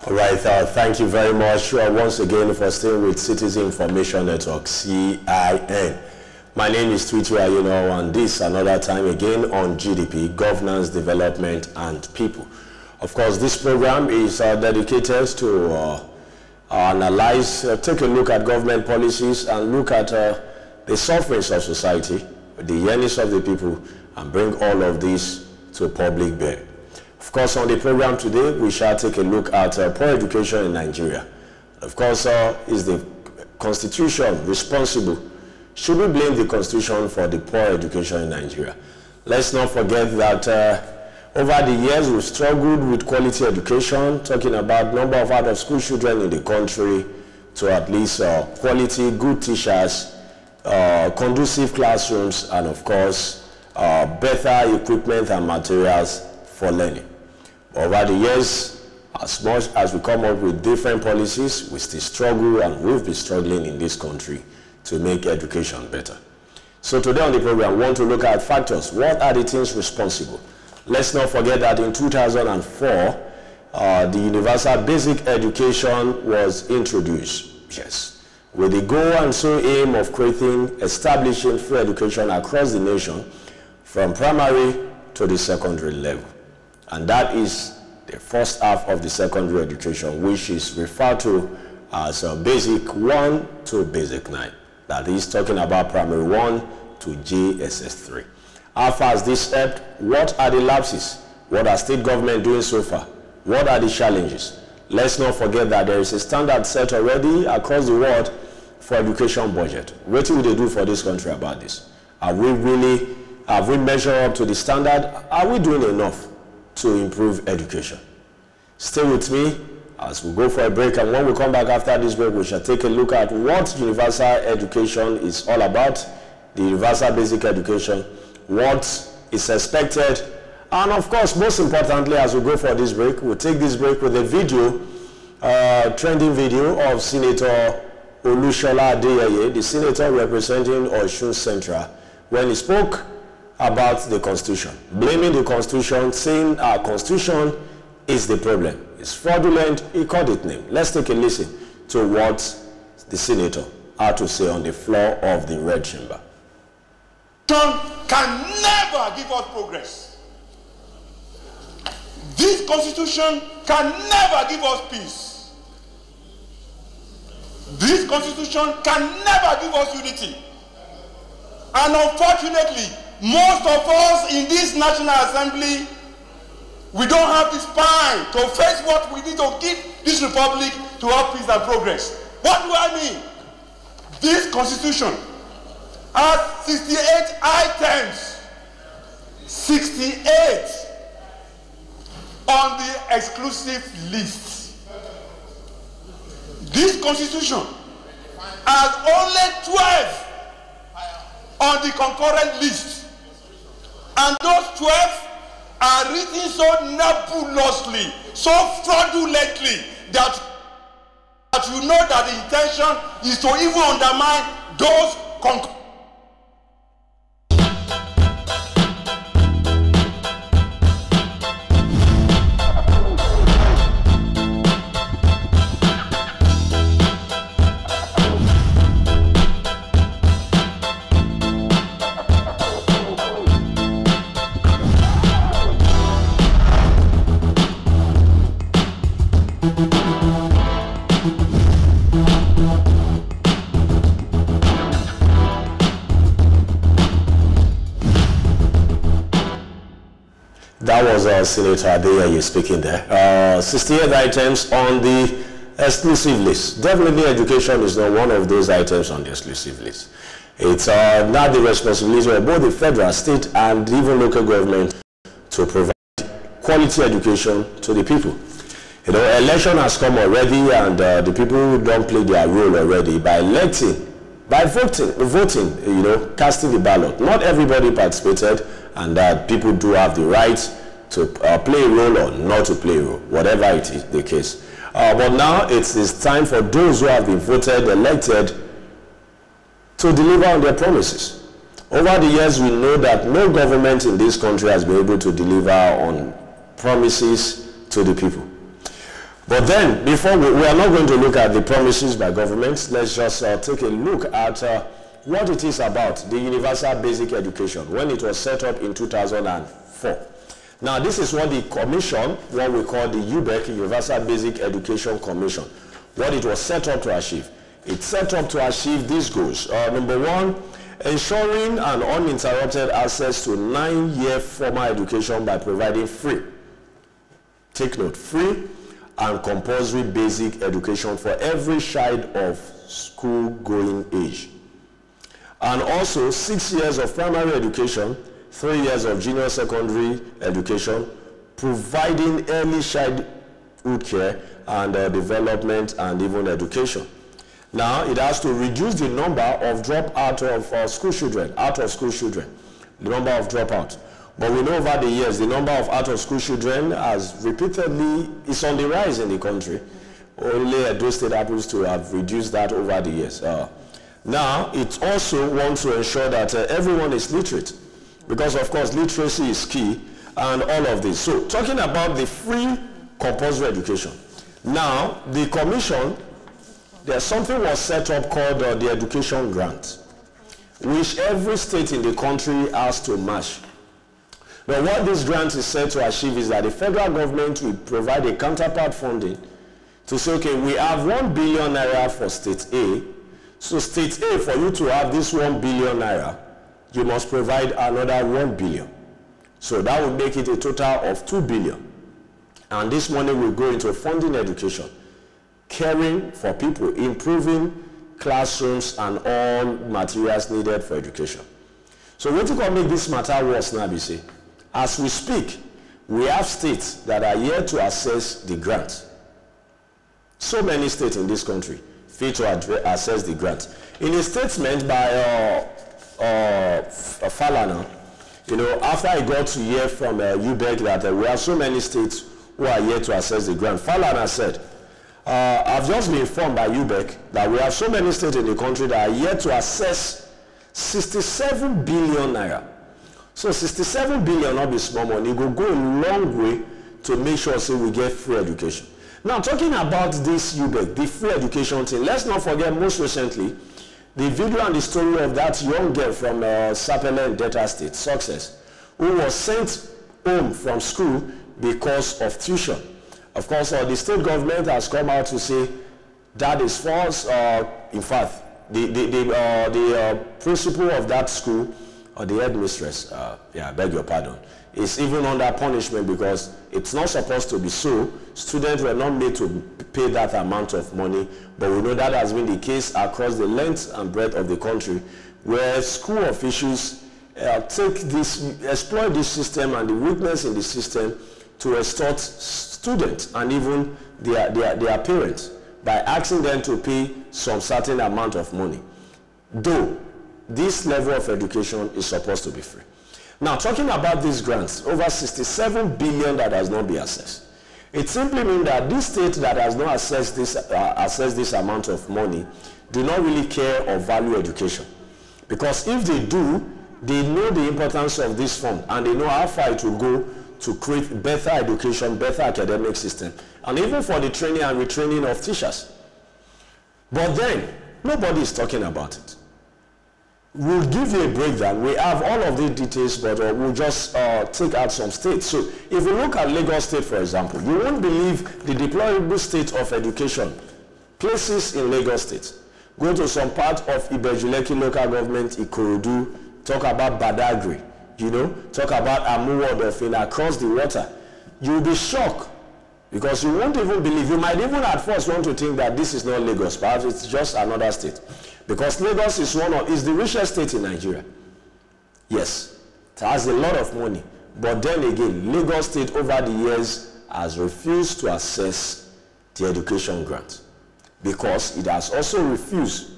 All right, thank you very much once again for staying with Citizen Information Network, CIN. My name is TWITWI, AYENOWOWON, and this another time again on GDP, Governance, Development, and People. Of course, this program is dedicated to analyze, take a look at government policies and look at the sufferings of society, the yearnings of the people, and bring all of this to public bear. Of course, on the program today, we shall take a look at poor education in Nigeria. Of course, is the Constitution responsible? Should we blame the Constitution for the poor education in Nigeria? Let's not forget that over the years, we've struggled with quality education, talking about number of out-of-school children in the country, to at least quality, good teachers, conducive classrooms, and of course, better equipment and materials for learning. Over the years, as much as we come up with different policies, we still struggle, and we've been struggling in this country to make education better. So today on the program, we want to look at factors. What are the things responsible? Let's not forget that in 2004, the Universal Basic Education was introduced. Yes, with the goal and sole aim of establishing free education across the nation from primary to the secondary level. And that is the first half of the secondary education, which is referred to as Basic 1 to Basic 9. That is talking about Primary 1 to JSS 3. How far has this helped? What are the lapses? What are state government doing so far? What are the challenges? Let's not forget that there is a standard set already across the world for education budget. What will they do for this country about this? Have we measured up to the standard? Are we doing enough to improve education? Stay with me as we go for a break, and when we come back after this break, we shall take a look at what universal education is all about, the universal basic education, what is expected, and of course, most importantly, as we go for this break, we'll take this break with a video, trending video of Senator Olushola Adeyeye, the senator representing Osun Central, when he spoke about the Constitution, blaming the Constitution, saying our Constitution is the problem. It's fraudulent. He called it name. Let's take a listen to what the senator had to say on the floor of the Red Chamber. Can never give us progress. This Constitution can never give us peace. This Constitution can never give us unity. And unfortunately, most of us in this National Assembly, we don't have the spine to face what we need to give this republic to have peace and progress. What do I mean? This Constitution has 68 items, 68 on the exclusive list. This Constitution has only 12 on the concurrent list. And those 12 are written so nebulously, so fraudulently, that you know that the intention is to even undermine those concurrent. That was Senator Adeyeye speaking there. 68 items on the exclusive list. Definitely education is not one of those items on the exclusive list. It's not the responsibility of both the federal, state, and even local government to provide quality education to the people. You know, election has come already, and the people don't play their role already by electing, by voting, you know, casting the ballot. Not everybody participated, and that people do have the right to play a role or not to play a role, whatever it is the case. But now it is time for those who have been voted, elected, to deliver on their promises. Over the years, we know that no government in this country has been able to deliver on promises to the people. But then, before we are not going to look at the promises by governments, let's just take a look at what it is about the Universal Basic Education when it was set up in 2004. Now, this is what the commission, what we call the UBEC, Universal Basic Education Commission, what it was set up to achieve. It's set up to achieve these goals. Number one, ensuring an uninterrupted access to 9-year formal education by providing free, take note, free and compulsory basic education for every child of school-going age. And also 6 years of primary education, 3 years of junior secondary education, providing early childhood care and development and even education. Now, it has to reduce the number of dropout of school children, the number of dropout. But we know over the years, the number of out-of-school children has repeatedly, is on the rise in the country. Only Edo State happens to have reduced that over the years. Now, it also wants to ensure that everyone is literate, because of course literacy is key and all of this. So talking about the free compulsory education. Now, the commission, there's something was set up called the education grant, which every state in the country has to match. Now, what this grant is set to achieve is that the federal government will provide a counterpart funding to say, okay, we have 1 billion naira for state A. So state A, for you to have this 1 billion naira, you must provide another 1 billion. So that would make it a total of 2 billion. And this money will go into funding education, caring for people, improving classrooms and all materials needed for education. So what you can make this matter worse now, BC? As we speak, we have states that are yet to access the grant. So many states in this country fail to access the grant. In a statement by Falana, you know, after I got to hear from UBEC that we have so many states who are yet to access the grant, Falana said, I've just been informed by UBEC that we have so many states in the country that are yet to access 67 billion naira. So 67 billion not be small money. It will go a long way to make sure so we get free education. Now, talking about this UBEC, the free education thing, let's not forget most recently the video and the story of that young girl from Sapele in Delta State, Success, who was sent home from school because of tuition. Of course, the state government has come out to say that is false. In fact, the principal of that school, or the headmistress, I beg your pardon, is even under punishment because it's not supposed to be so. Students were not made to pay that amount of money, but we know that has been the case across the length and breadth of the country, where school officials exploit this system and the weakness in the system to extort students and even their parents by asking them to pay some certain amount of money, though this level of education is supposed to be free. Now, talking about these grants, over 67 billion that has not been accessed. It simply means that this state that has not accessed this amount of money do not really care or value education. Because if they do, they know the importance of this fund and they know how far it will go to create better education, better academic system, and even for the training and retraining of teachers. But then, nobody is talking about it. We'll give you a breakdown. We have all of the details, but we'll just take out some states. So if you look at Lagos State, for example, you won't believe the deplorable state of education. Places in Lagos State. Go to some part of Ibejuleki local government, Ikorodu, talk about Badagry, you know, talk about Amuwo across the water. You'll be shocked because you won't even believe. You might even at first want to think that this is not Lagos, perhaps it's just another state. Because Lagos is the richest state in Nigeria. Yes, it has a lot of money. But then again, Lagos State over the years has refused to access the education grant because it has also refused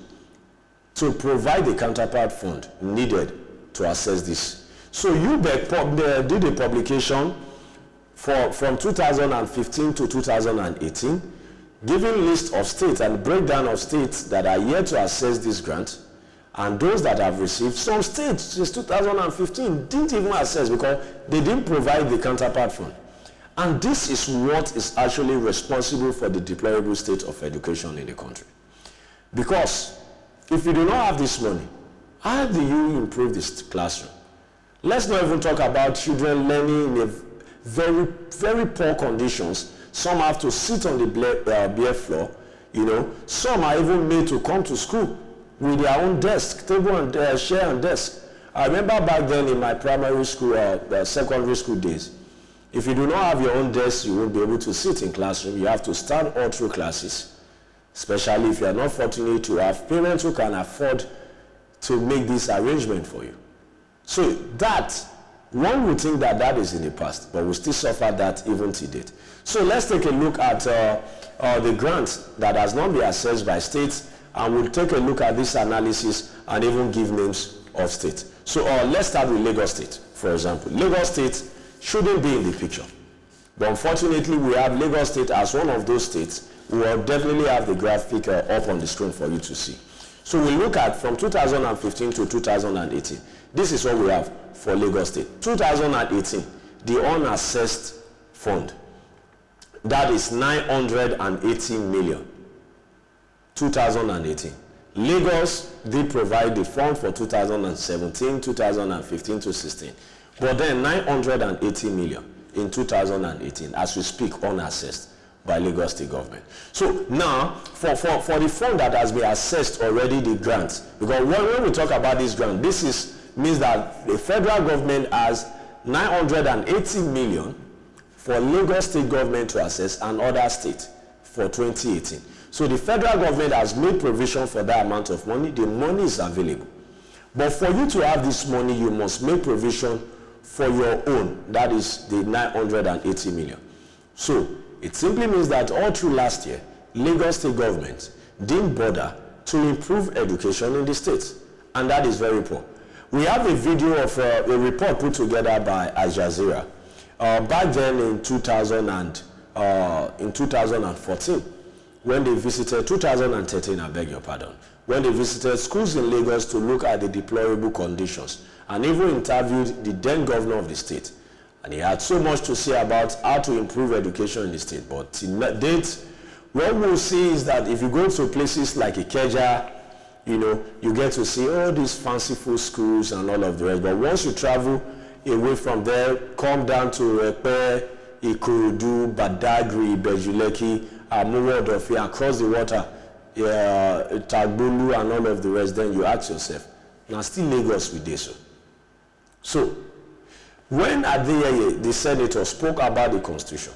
to provide the counterpart fund needed to access this. So UBEC did a publication from 2015 to 2018. giving list of states and breakdown of states that are yet to access this grant, and those that have received. Some states since 2015 didn't even access because they didn't provide the counterpart fund. And this is what is actually responsible for the deplorable state of education in the country. Because if you do not have this money, how do you improve this classroom? Let's not even talk about children learning in a very, very poor conditions. Some have to sit on the bare floor, you know. Some are even made to come to school with their own desk, table and chair and desk. I remember back then in my primary school, secondary school days, if you do not have your own desk, you won't be able to sit in classroom. You have to stand all through classes, especially if you are not fortunate to have parents who can afford to make this arrangement for you. So that, one would think that that is in the past, but we still suffer that even to date. So let's take a look at the grant that has not been assessed by states, and we'll take a look at this analysis and even give names of states. So let's start with Lagos State, for example. Lagos State shouldn't be in the picture, but unfortunately we have Lagos State as one of those states. We will definitely have the graphic up on the screen for you to see. So we look at from 2015 to 2018. This is what we have for Lagos State. 2018, the unassessed fund, that is 980 million. 2018. Lagos did provide the fund for 2017, 2015 to 16. But then 980 million in 2018, as we speak, unassessed by Lagos State government. So now, for the fund that has been assessed already, the grants, because when we talk about this grant, means that the federal government has 980 million for Lagos State government to assess and other states for 2018. So the federal government has made provision for that amount of money. The money is available. But for you to have this money, you must make provision for your own. That is the 980 million. So it simply means that all through last year, Lagos State government didn't bother to improve education in the states. And that is very poor. We have a video of a report put together by Al Jazeera back then in 2014, when they visited, 2013, I beg your pardon, when they visited schools in Lagos to look at the deplorable conditions and even interviewed the then governor of the state. And he had so much to say about how to improve education in the state. But to date, what we'll see is that if you go to places like Ikeja, you know, you get to see all these fanciful schools and all of the rest. But once you travel away from there, come down to Epe, Ikorodu, Badagry, Bejuleki, Amuwodofi, across the water, Tagbolu and all of the rest, then you ask yourself, now still Lagos with this. So, when Adeyeye, the senator, spoke about the Constitution,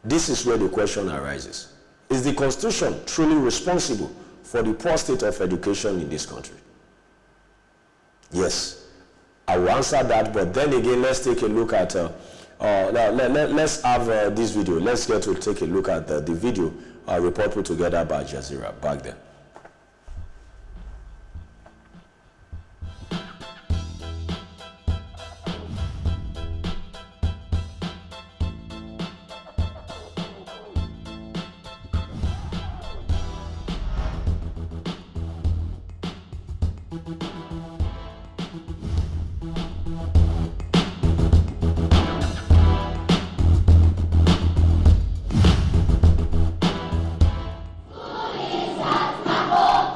this is where the question arises. Is the Constitution truly responsible for the poor state of education in this country? Yes, I will answer that, but then again, let's take a look at, let's have this video. Let's get to take a look at the video report put together by Al Jazeera back then.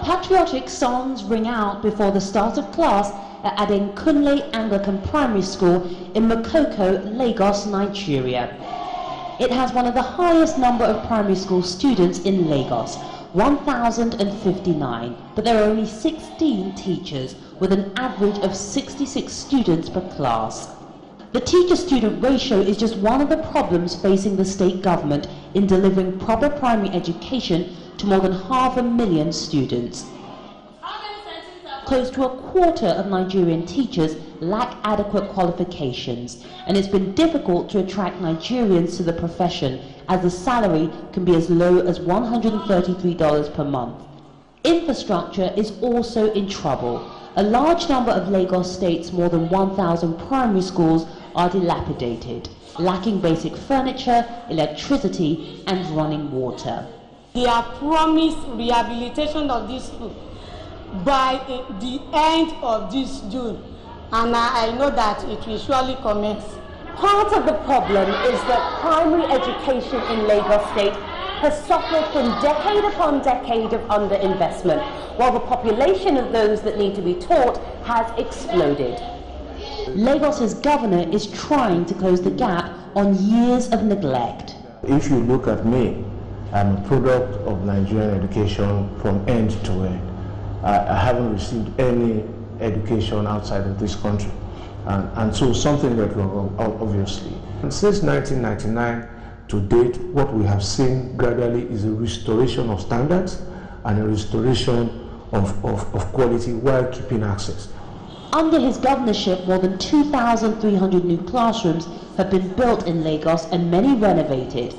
Patriotic songs ring out before the start of class at Adenkunle Anglican Primary School in Makoko, Lagos, Nigeria. It has one of the highest number of primary school students in Lagos, 1,059, but there are only 16 teachers with an average of 66 students per class. The teacher-student ratio is just one of the problems facing the state government in delivering proper primary education to more than 500,000 students. Close to a quarter of Nigerian teachers lack adequate qualifications, and it's been difficult to attract Nigerians to the profession, as the salary can be as low as $133 per month. Infrastructure is also in trouble. A large number of Lagos State's more than 1,000 primary schools are dilapidated, lacking basic furniture, electricity, and running water. They are promised rehabilitation of this school by the end of this June, and I know that it will surely commence. Part of the problem is that primary education in Lagos State has suffered from decade upon decade of underinvestment, while the population of those that need to be taught has exploded. Lagos's governor is trying to close the gap on years of neglect. If you look at me, I'm a product of Nigerian education from end to end. I haven't received any education outside of this country. And so something that wrong, obviously. And since 1999 to date, what we have seen gradually is a restoration of standards and a restoration of quality while keeping access. Under his governorship, more than 2,300 new classrooms have been built in Lagos and many renovated.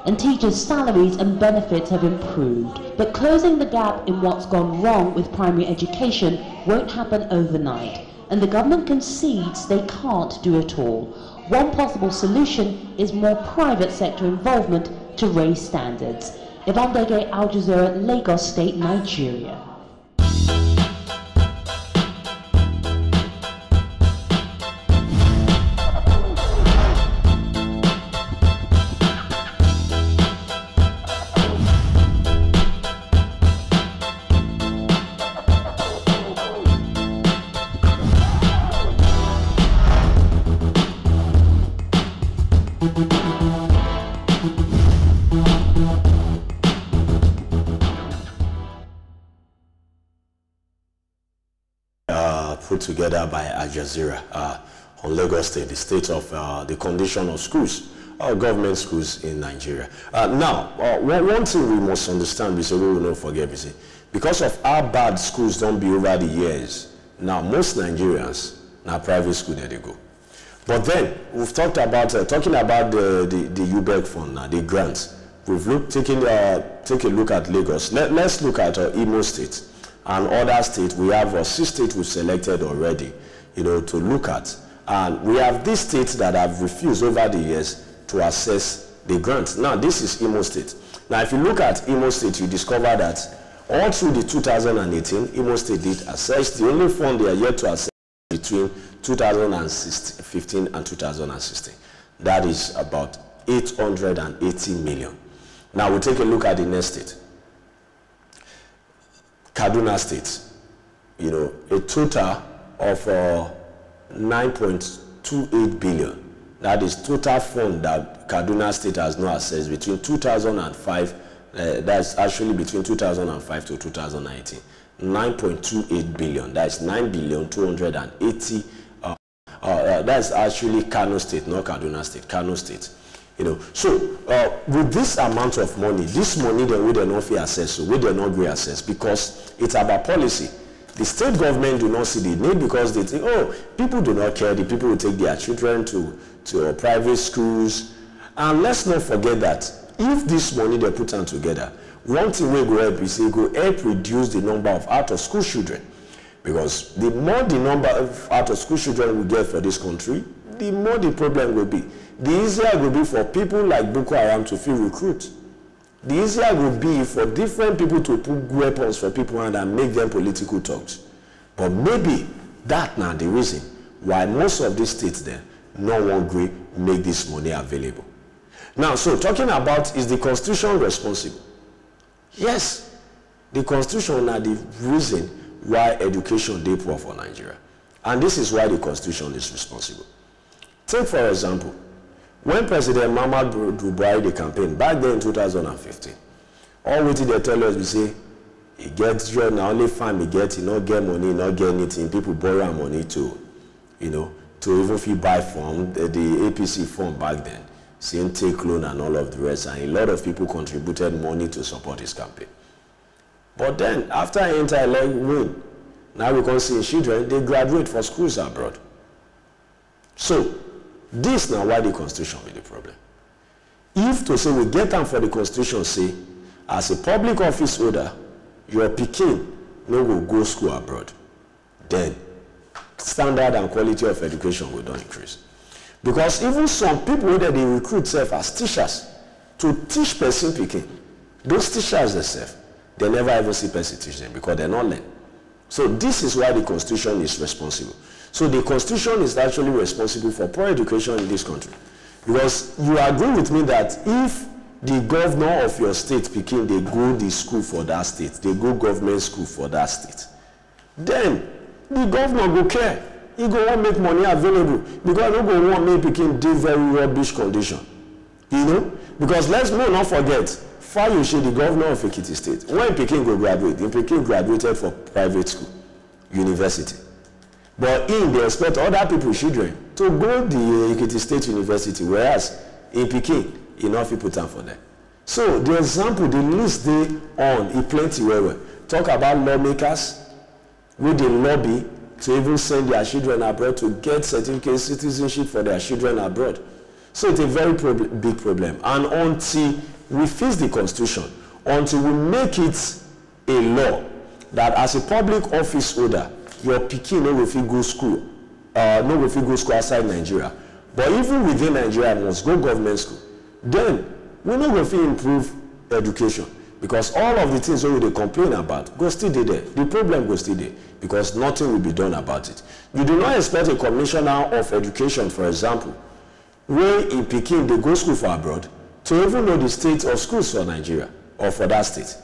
And teachers' salaries and benefits have improved. But closing the gap in what's gone wrong with primary education won't happen overnight. And the government concedes they can't do it all. One possible solution is more private sector involvement to raise standards. Ibandege, Al Jazeera, Lagos State, Nigeria. Put together by Al Jazeera on Lagos State, the state of the condition of schools, government schools in Nigeria. Now, one thing we must understand, we will not forget, because of how bad schools don't be over the years, now most Nigerians, now private school there they go. But then, we've talked about, talking about the UBEC fund now, the grants. We've take a look at Lagos. Let's look at Imo State. And other states, we have 6 states we've selected already, to look at. And we have these states that have refused over the years to access the grants. Now, this is Imo State. Now, if you look at Imo State, you discover that all through the 2018, Imo State did access. The only fund they are yet to access between 2015 and 2016. That is about 880 million. Now, we'll take a look at the next state. Kaduna State, a total of 9.28 billion. That is total fund that Kaduna State has not accessed between 2005, that's actually between 2005 to 2019. 9.28 billion, that's 9,280,000,000. That's actually Kano State, not Kaduna State, Kano State. So with this amount of money, this money that we do not feel access, so we do not agree access because it's about policy. The state government do not see the need because they think, oh, people do not care. The people will take their children to private schools. And let's not forget that if this money they put on together, one thing we go help is it go help reduce the number of out-of-school children. Because the more the number of out-of-school children we get for this country, the more the problem will be. The easier it will be for people like Boko Haram to feel recruit. The easier it will be for different people to put weapons for people and make them political talks. But maybe that now the reason why most of these states there no one agree make this money available. Now, so talking about is the Constitution responsible? Yes, the Constitution are the reason why education dey poor for Nigeria. And this is why the Constitution is responsible. Take for example, when President Muhammadu Buhari the campaign back then in 2015, all what they tell us, we say, he gets job, now only farm he get, he not get money, he not get anything, people borrow money to even if you buy form, the APC form back then, saying take loan and all of the rest, and a lot of people contributed money to support his campaign. But then, after he enter win, now we can see children, they graduate for schools abroad. So, this now why the Constitution be the problem. If to say we get them for the Constitution say, as a public office holder, your pikin no will go school abroad, then standard and quality of education will not increase. Because even some people that they recruit self as teachers to teach person pikin, Those teachers themselves, they never ever see person teach them because they're not learned. So this is why the Constitution is responsible. So the Constitution is actually responsible for poor education in this country. Because you agree with me that if the governor of your state, Peking, they go the school for that state, they go government school for that state, then the governor go care. He go want make money available because he go want make Peking do very rubbish condition. You know? Because let's not forget, Fayoshe, the governor of Ekiti State, when Peking go graduate, Peking graduated for private school, university. But they expect other people's children to go to the Ekiti State University, whereas in Peking, enough people time for them. So the example, the list they on, it plenty well. Talk about lawmakers with the lobby to even send their children abroad to get certificate citizenship for their children abroad. So it's a very big problem. And until we fix the Constitution, until we make it a law that as a public office holder, your pikin no go fit go school, no go fit go school outside Nigeria. But even within Nigeria, must go government school. Then we no go fit improve education because all of the things we dey complain about go still dey there. The problem go still there because nothing will be done about it. You do not expect a commissioner of education, for example, where in Peking they go school for abroad, to even know the state of schools for Nigeria or for that state.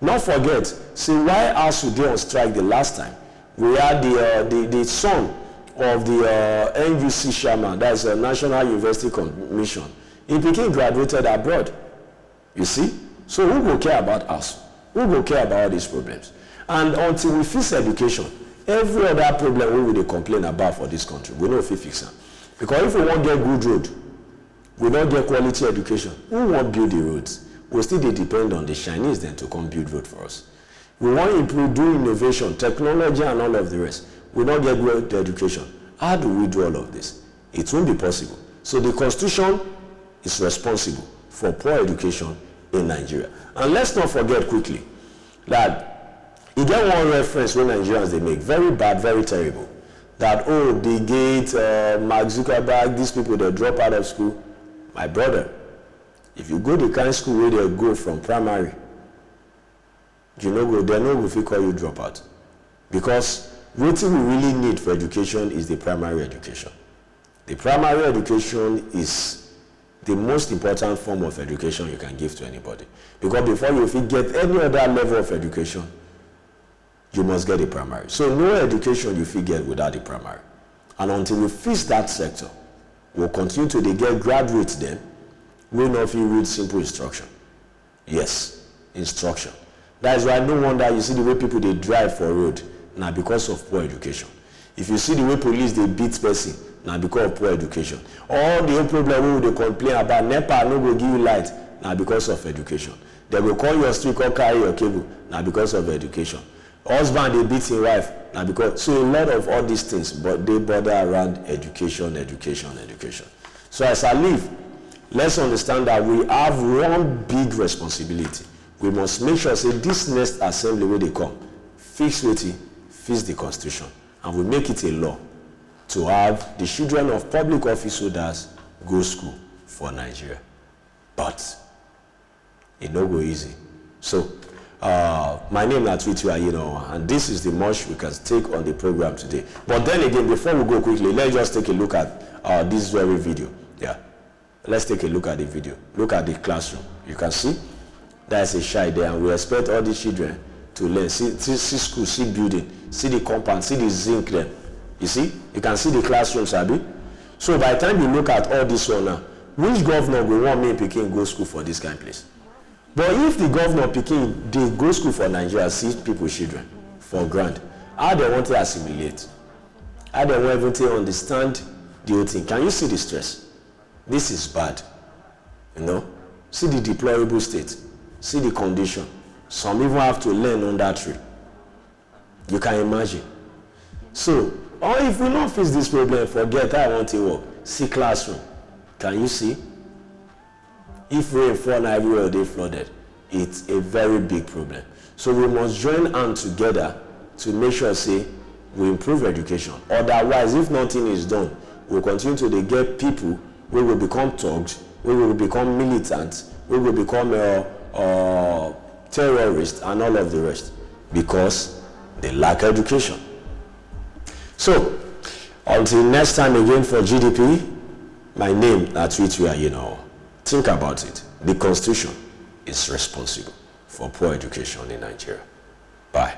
Not forget, see why ASU dey on strike the last time. We had the son of the NUC chairman, that is a National University Commission. In Peking graduated abroad. You see? So who will care about us? Who will care about all these problems? And until we fix education, every other problem we will complain about for this country, we know if we fix them. Because if we won't get good road, we don't get quality education, who won't build the roads? We still depend on the Chinese then to come build road for us. We want to improve, do innovation, technology and all of the rest. We don't get good education. How do we do all of this? It won't be possible. So the Constitution is responsible for poor education in Nigeria. And let's not forget quickly that you get one reference when Nigerians they make, very bad, very terrible, that, oh, the Gate, Mark Zuckerberg, these people, they drop out of school. My brother, if you go to the kind of school where they go from primary, you know, they know if we call you dropout. Because what we really need for education is the primary education. The primary education is the most important form of education you can give to anybody. Because before you get any other level of education, you must get a primary. So no education you get without the primary. And until we fix that sector, we'll continue to get graduates then, we know if you read simple instruction. Yes, instruction. That is why no wonder you see the way people they drive for road, now because of poor education. If you see the way police they beat person, now because of poor education. All the whole problem we they complain about, NEPA no go give you light, now because of education. They will call your street or carry your cable, now because of education. Husband they beat his wife, now because, so a lot of all these things, but they bother around education, education, education. So as I leave, let's understand that we have one big responsibility. We must make sure, say, this next assembly where they come, fix the Constitution, and we make it a law to have the children of public office holders go school for Nigeria. But it no go easy. So, my name is TWITWI, and this is the much we can take on the program today. But then again, before we go quickly, let's just take a look at this very video. Yeah, let's take a look at the video. Look at the classroom. You can see there's a child there, and we expect all the children to learn. See school, see building, see the compound, see the zinc there. You see, you can see the classrooms, Abi. So by the time you look at all this one now, which governor will want me Peking go school for this kind of place? But if the governor Peking they go school for Nigeria, see people children for grant, how they want to assimilate? How they want even to understand the whole thing? Can you see the stress? This is bad. You know? See the deplorable state. See the condition. Some even have to learn on that tree. You can imagine. So, or if we don't fix this problem, forget I want to work. See classroom. Can you see? If rain fall everywhere, they flooded. It's a very big problem. So we must join hands together to make sure, say, we improve education. Otherwise, if nothing is done, we'll continue to get people who will become thugs, who will become militants, who will become or terrorists and all of the rest, because they lack education. So, until next time again for GDP, my name is TWITWI AYENOWOWON. Think about it. The Constitution is responsible for poor education in Nigeria. Bye.